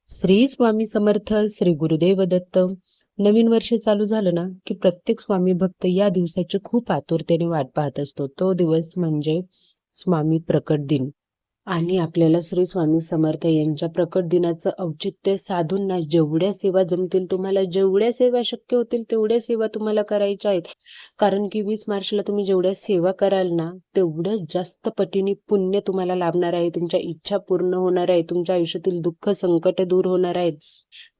श्री स्वामी समर्थ. श्री गुरुदेव दत्त. नवीन वर्ष चालू झालं ना की प्रत्येक स्वामी भक्त या दिवसाची खूप आतुरतेने वाट पाहत असतो. तो दिवस म्हणजे स्वामी प्रकट दिन. आणि आपल्याला श्री स्वामी समर्थ यांच्या प्रकट दिनाचं औचित्य साधून ना जेवढ्या सेवा जमतील, तुम्हाला जेवढ्या सेवा शक्य होतील तेवढ्या सेवा तुम्हाला करायच्या आहेत. कारण की 20 मार्चला तुम्ही जेवढ्या सेवा कराल ना तेवढं जास्त पटीने पुण्य तुम्हाला लाभणार आहे. तुमच्या इच्छा पूर्ण होणार आहे. तुमच्या आयुष्यातील दुःख संकट दूर होणार आहेत.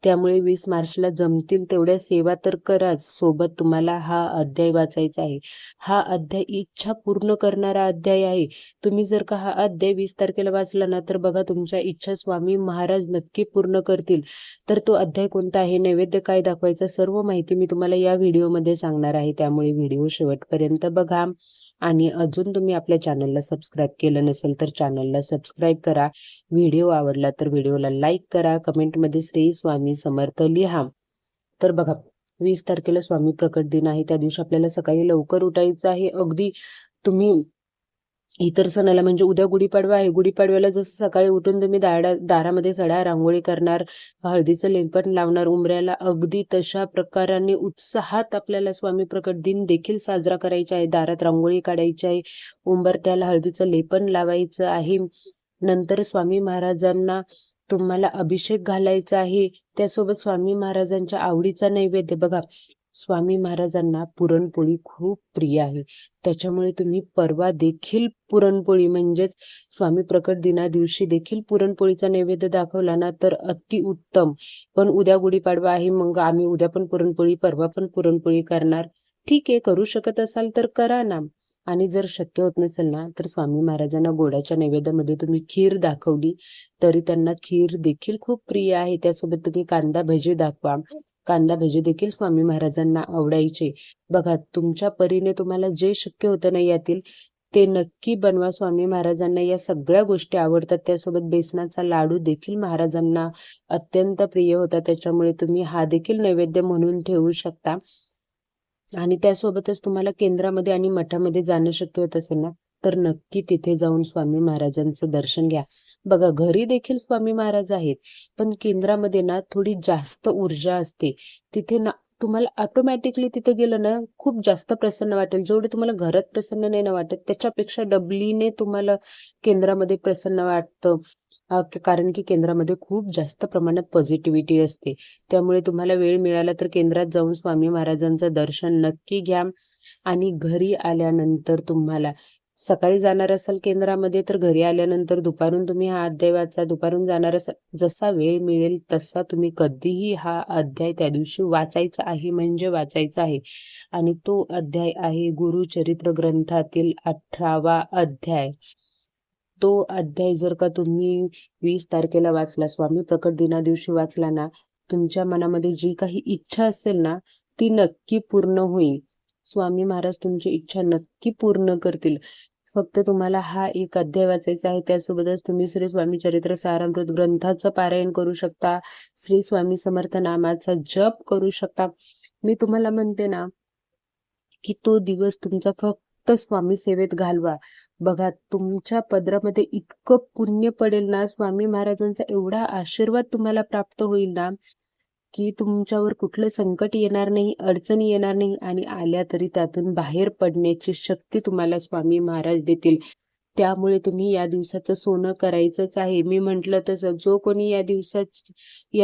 त्यामुळे 20 मार्चला जमतील तेवढ्या सेवा तर कराच. सोबत तुम्हाला हा अध्याय वाचायचा आहे. हा अध्याय इच्छा पूर्ण करणारा अध्याय आहे. तुम्ही जर का हा अध्याय 20 तारखेला वाचला ना तर बघा तुमच्या इच्छा स्वामी महाराज नक्की पूर्ण करतील. तर तो अध्याय कोणता आहे, नैवेद्य काय दाखवायचा, सर्व माहिती मी तुम्हाला या व्हिडिओमध्ये सांगणार आहे. त्यामुळे व्हिडिओ शेवटपर्यंत बघा. आणि अजून तुम्ही आपल्या चॅनलला सबस्क्राईब केलं नसेल तर चॅनलला सबस्क्राईब करा. व्हिडिओ आवडला तर व्हिडिओला लाईक करा. कमेंटमध्ये श्री स्वामी समर्थ लिहा. तर बघा 20 तारखेला स्वामी प्रकट दिन आहे. त्या दिवशी आपल्याला सकाळी लवकर उठायचं आहे. अगदी तुम्ही इतर सणाला म्हणजे उद्या गुढीपाडवा आहे. गुढीपाडव्याला जसं सकाळी उठून तुम्ही दारामध्ये सडा रांगोळी करणार, हळदीचं लेपन लावणार उंबऱ्याला, अगदी तशा प्रकाराने उत्साहात आपल्याला स्वामी प्रकट दिन देखील साजरा करायचा आहे. दारात रांगोळी काढायची आहे, उंबरट्याला हळदीचं लेपन लावायचं आहे. नंतर स्वामी महाराजांना तुम्हाला अभिषेक घालायचा आहे. त्यासोबत स्वामी महाराजांच्या आवडीचा नैवेद्य बघा. स्वामी महाराजांना पुरणपोळी खूप प्रिय आहे. त्याच्यामुळे तुम्ही परवा देखील पुरणपोळी म्हणजेच स्वामी प्रकट दिना दिवशी देखील पुरणपोळीचा नैवेद्य दाखवला ना तर अतिउत्तम. पण उद्या गुढीपाडवा आहे, मग आम्ही उद्या पण पुरणपोळी, परवा पण पुरणपोळी करणार. ठीक आहे, करू शकत असाल तर करा ना. आणि जर शक्य होत नसेल ना तर स्वामी महाराजांना गोडाच्या नैवेद्यामध्ये तुम्ही खीर दाखवली तरी त्यांना खीर देखील खूप प्रिय आहे. त्यासोबत तुम्ही कांदा भजी दाखवा. कांदा भजी देखील स्वामी महाराजांना आवडायचे. बघा तुमच्या परीने तुम्हाला जे शक्य होतं ना यातील ते नक्की बनवा. स्वामी महाराजांना या सगळ्या गोष्टी आवडतात. त्यासोबत बेसनाचा लाडू देखील महाराजांना अत्यंत प्रिय होता. त्याच्यामुळे तुम्ही हा देखील नैवेद्य म्हणून ठेवू शकता. आणि त्यासोबतच तुम्हाला केंद्रामध्ये आणि मठामध्ये जाणं शक्य होत असेल ना तर नक्की तिथे जाऊन स्वामी महाराजांचं दर्शन घ्या. बघा घरी देखील स्वामी महाराज आहेत, पण केंद्रामध्ये ना थोडी जास्त ऊर्जा असते. तिथे ना तुम्हाला ऑटोमॅटिकली तिथे गेलं ना खूप जास्त प्रसन्न वाटेल. जेवढे तुम्हाला घरात प्रसन्न नाही ना वाटत त्याच्यापेक्षा डबलीने तुम्हाला केंद्रामध्ये प्रसन्न वाटतं. कारण की केंद्रामध्ये खूप जास्त प्रमाणात पॉझिटिव्हिटी असते. त्यामुळे तुम्हाला वेळ मिळाला तर केंद्रात जाऊन स्वामी महाराजांचं दर्शन नक्की घ्या. आणि घरी आल्यानंतर तुम्हाला सकाळी जाणार असाल केंद्रामध्ये तर घरी आल्यानंतर दुपारून तुम्ही हा अध्याय वाचा. दुपारून जाणार असाल, जसा वेळ मिळेल तसा तुम्ही कधीही हा अध्याय त्या दिवशी वाचायचा आहे म्हणजे वाचायचा आहे. आणि तो अध्याय आहे गुरुचरित्र ग्रंथातील 18वा अध्याय. तो अध्याय जर का तुम्ही 20 तारखेला वाचला, स्वामी प्रकट दिना दिवशी वाचला ना, तुमच्या मनामध्ये जी काही इच्छा असेल ना ती नक्की पूर्ण होईल. स्वामी महाराज तुमची इच्छा नक्की पूर्ण करतील. फक्त तुम्हाला हा एक अध्याय वाचायचा आहे. त्यासोबतच तुम्ही श्री स्वामी चरित्र सारामृत ग्रंथाचं पारायण करू शकता. श्री स्वामी समर्थ नामाचा जप करू शकता. मी तुम्हाला म्हणते ना की तो दिवस तुमचा फक्त स्वामी सेवेत घालवा. बघा तुमच्या पदरामध्ये इतकं पुण्य पडेल ना, स्वामी महाराजांचा एवढा आशीर्वाद तुम्हाला प्राप्त होईल ना की तुमच्यावर कुठलं संकट येणार नाही, अडचणी येणार नाही. आणि आल्या तरी त्यातून बाहेर पडण्याची शक्ती तुम्हाला स्वामी महाराज देतील. त्यामुळे तुम्ही या दिवसाचं सोनं करायचंच आहे. मी म्हटलं तसं जो कोणी या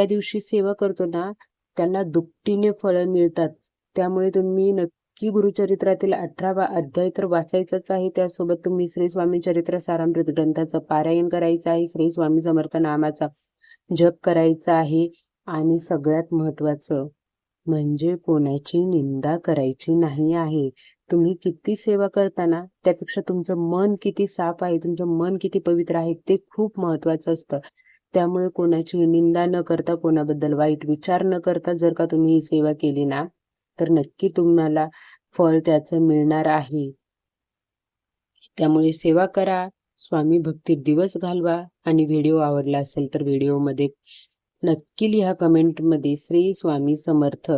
दिवशी सेवा करतो ना त्यांना दुपटीने फळं मिळतात. त्यामुळे तुम्ही नक्की गुरुचरित्रातील 18वा अध्याय तर वाचायचाच आहे. त्यासोबत तुम्ही श्री स्वामी चरित्र सारामृत ग्रंथाचं पारायण करायचं आहे. श्री स्वामी समर्थ नामाचा जप करायचा आहे. आणि सगळ्यात महत्वाचं म्हणजे कोणाची निंदा करायची नाही आहे. तुम्ही किती सेवा करताना त्यापेक्षा तुमचं मन किती साफ आहे, तुमचं मन किती पवित्र आहे ते खूप महत्वाचं असतं. त्यामुळे कोणाची निंदा न करता, कोणाबद्दल वाईट विचार न करता जर का तुम्ही ही सेवा केली ना तर नक्की तुम्हाला फळ त्याचं मिळणार आहे. त्यामुळे सेवा करा, स्वामी भक्तीत दिवस घालवा. आणि व्हिडिओ आवडला असेल तर व्हिडिओमध्ये नक्की लिहा कमेंटमध्ये श्री स्वामी समर्थ.